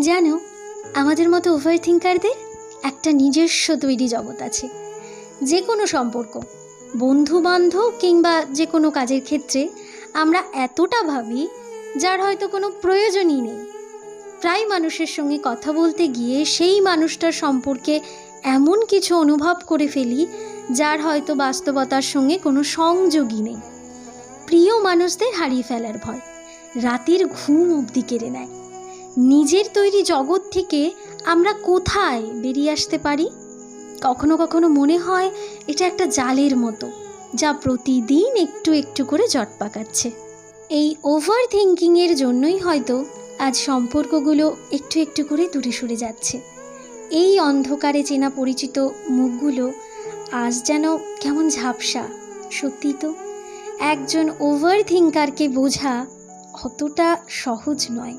জানো, আমাদের মতো ওভার থিঙ্কারদের একটা নিজস্ব তৈরি জগৎ আছে। যে কোনো সম্পর্ক, বন্ধু বান্ধব কিংবা যে কোনো কাজের ক্ষেত্রে আমরা এতটা ভাবি যার হয়তো কোনো প্রয়োজনই নেই। প্রায় মানুষের সঙ্গে কথা বলতে গিয়ে সেই মানুষটার সম্পর্কে এমন কিছু অনুভব করে ফেলি যার হয়তো বাস্তবতার সঙ্গে কোনো সংযোগই নেই। প্রিয় মানুষদের হারিয়ে ফেলার ভয় রাতের ঘুম অবধি কেড়ে নেয়। নিজের তৈরি জগৎ থেকে আমরা কোথায় বেরিয়ে আসতে পারি? কখনো কখনো মনে হয় এটা একটা জালের মতো, যা প্রতিদিন একটু একটু করে জট পাকাচ্ছে। এই ওভার থিঙ্কিংয়ের জন্যই হয়তো আজ সম্পর্কগুলো একটু একটু করে দূরে সরে যাচ্ছে। এই অন্ধকারে চেনা পরিচিত মুখগুলো আজ যেন কেমন ঝাপসা। সত্যি তো, একজন ওভার থিঙ্কারকে বোঝা অতটা সহজ নয়।